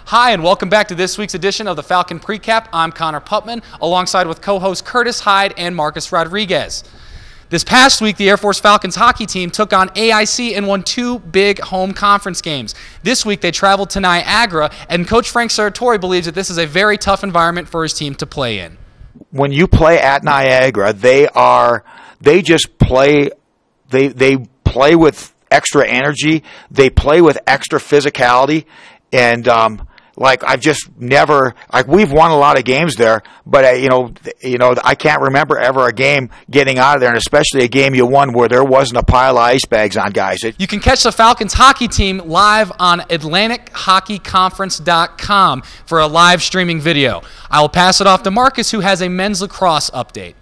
Hi, and welcome back to this week's edition of the Falcon Precap. I'm Connor Putman, alongside with co-hosts Curtis Hyde and Marcus Rodriguez. This past week, the Air Force Falcons hockey team took on AIC and won 2 big home conference games. This week, they traveled to Niagara, and Coach Frank Sartori believes that this is a very tough environment for his team to play in. When you play at Niagara, they just play. They play with extra energy. They play with extra physicality, and I've just never, we've won a lot of games there, but I can't remember ever a game getting out of there, and especially a game you won where there wasn't a pile of ice bags on guys. You can catch the Falcons hockey team live on AtlanticHockeyConference.com for a live streaming video. I will pass it off to Marcus, who has a men's lacrosse update.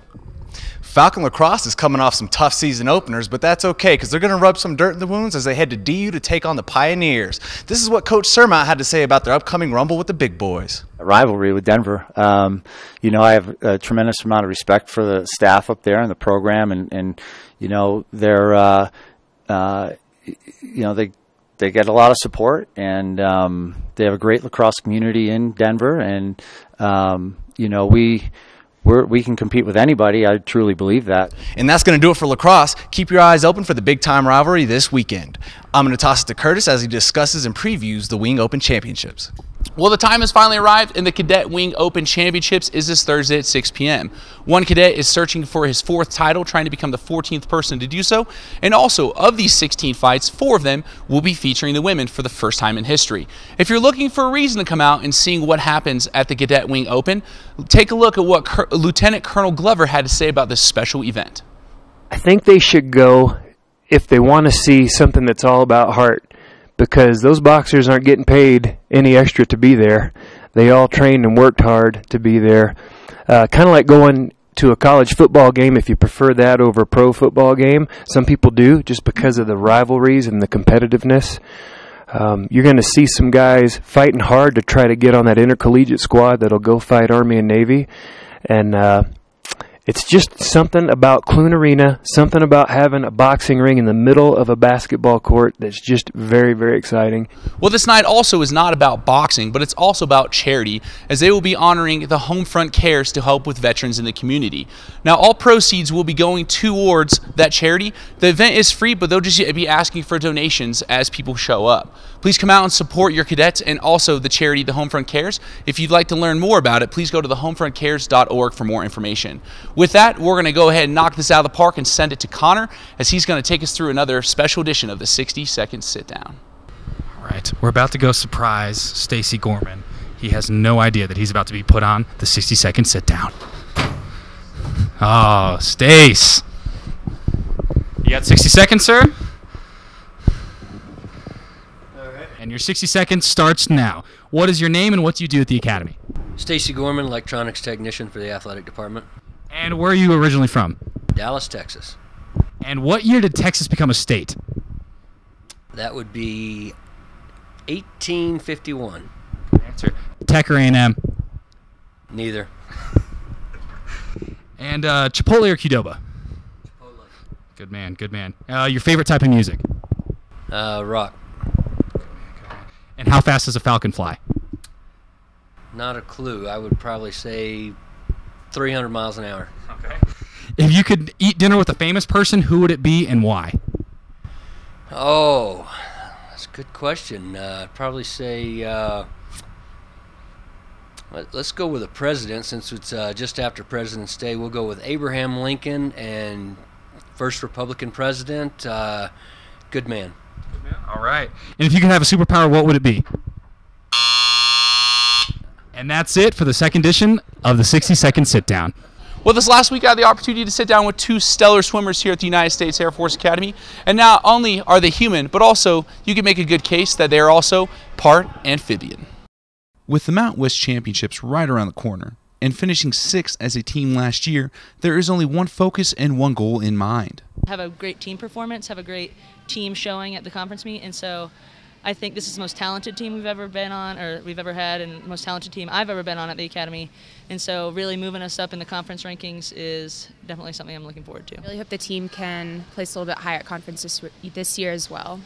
Falcon Lacrosse is coming off some tough season openers, but that's okay because they're going to rub some dirt in the wounds as they head to DU to take on the Pioneers. This is what Coach Surmont had to say about their upcoming rumble with the big boys. A rivalry with Denver. I have a tremendous amount of respect for the staff up there and the program, and they're they get a lot of support, and they have a great lacrosse community in Denver, and we can compete with anybody. I truly believe that. And that's going to do it for lacrosse. Keep your eyes open for the big-time rivalry this weekend. I'm going to toss it to Curtis as he discusses and previews the Wing Open Championships. Well, the time has finally arrived, and the Cadet Wing Open Championships is this Thursday at 6 p.m. One cadet is searching for his 4th title, trying to become the 14th person to do so. And also, of these 16 fights, 4 of them will be featuring the women for the first time in history. If you're looking for a reason to come out and seeing what happens at the Cadet Wing Open, take a look at what Lieutenant Colonel Glover had to say about this special event. I think they should go if they want to see something that's all about heart, because those boxers aren't getting paid any extra to be there. They all trained and worked hard to be there. Kind of like going to a college football game, if you prefer that over a pro football game. Some people do, just because of the rivalries and the competitiveness. You're going to see some guys fighting hard to try to get on that intercollegiate squad that'll go fight Army and Navy. And it's just something about Clune Arena, something about having a boxing ring in the middle of a basketball court that's just very, very exciting. Well, this night also is not about boxing, but it's also about charity, as they will be honoring the Homefront Cares to help with veterans in the community. Now, all proceeds will be going towards that charity. The event is free, but they'll just be asking for donations as people show up. Please come out and support your cadets and also the charity, the Homefront Cares. If you'd like to learn more about it, please go to thehomefrontcares.org for more information. With that, we're going to go ahead and knock this out of the park and send it to Connor, as he's going to take us through another special edition of the 60-Second Sit-Down. All right, we're about to go surprise Stacy Gorman. He has no idea that he's about to be put on the 60-Second Sit-Down. Oh, Stace. You got 60 seconds, sir? And your 60 seconds starts now. What is your name and what do you do at the Academy? Stacy Gorman, electronics technician for the athletic department. And where are you originally from? Dallas, Texas. And what year did Texas become a state? That would be 1851. Answer. Tech or A&M? Neither. And Chipotle or Qdoba? Chipotle. Good man, good man. Your favorite type of music? Rock. And how fast does a falcon fly? Not a clue. I would probably say 300 miles an hour. Okay. If you could eat dinner with a famous person, who would it be and why? Oh, that's a good question. I'd probably say, let's go with a president, since it's just after President's Day. We'll go with Abraham Lincoln, and first Republican president. Good man. All right. And if you could have a superpower, what would it be? And that's it for the second edition of the 60-Second Sit-Down. Well, this last week I had the opportunity to sit down with 2 stellar swimmers here at the United States Air Force Academy. And not only are they human, but also you can make a good case that they are also part amphibian. With the Mount West Championships right around the corner, and finishing 6th as a team last year, there is only one focus and one goal in mind. Have a great team performance, have a great team showing at the conference meet, and so I think this is the most talented team we've ever been on, or we've ever had, and the most talented team I've ever been on at the Academy. And so really moving us up in the conference rankings is definitely something I'm looking forward to. I really hope the team can place a little bit higher at conference this year as well.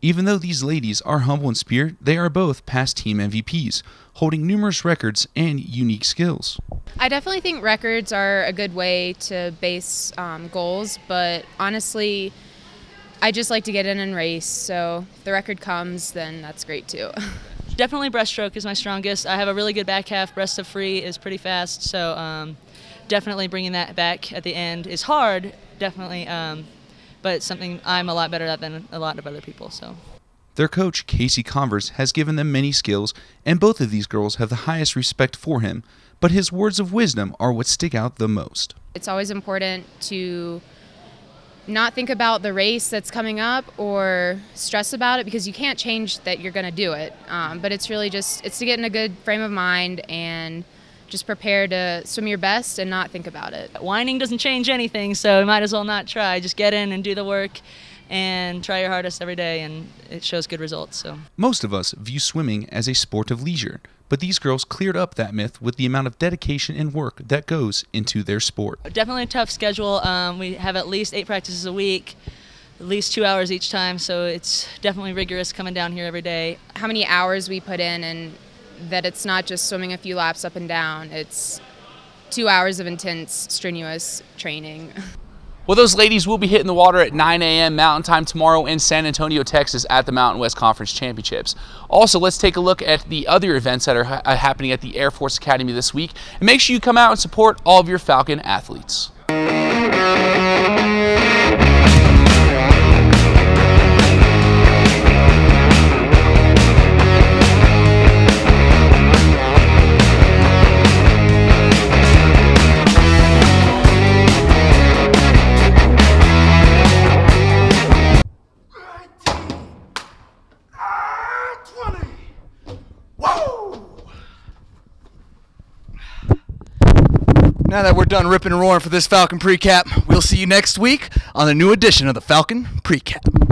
Even though these ladies are humble in spirit, they are both past team MVPs, holding numerous records and unique skills. I definitely think records are a good way to base goals, but honestly, I just like to get in and race, so if the record comes, then that's great too. Definitely breaststroke is my strongest. I have a really good back half. Breast to free is pretty fast, so definitely bringing that back at the end is hard, definitely, but it's something I'm a lot better at than a lot of other people. So. Their coach, Casey Converse, has given them many skills, and both of these girls have the highest respect for him, but his words of wisdom are what stick out the most. It's always important to not think about the race that's coming up or stress about it, because you can't change that you're going to do it. But it's really just, it's to get in a good frame of mind and just prepare to swim your best and not think about it. Whining doesn't change anything, so you might as well not try. Just get in and do the work and try your hardest every day, and it shows good results. So most of us view swimming as a sport of leisure, but these girls cleared up that myth with the amount of dedication and work that goes into their sport. Definitely a tough schedule. We have at least 8 practices a week, at least 2 hours each time, so it's definitely rigorous coming down here every day. How many hours we put in, and that it's not just swimming a few laps up and down, it's 2 hours of intense, strenuous training. Well, those ladies will be hitting the water at 9 a.m. Mountain Time tomorrow in San Antonio, Texas at the Mountain West Conference Championships. Also, let's take a look at the other events that are happening at the Air Force Academy this week. And make sure you come out and support all of your Falcon athletes. Now that we're done ripping and roaring for this Falcon Precap, we'll see you next week on the new edition of the Falcon Precap.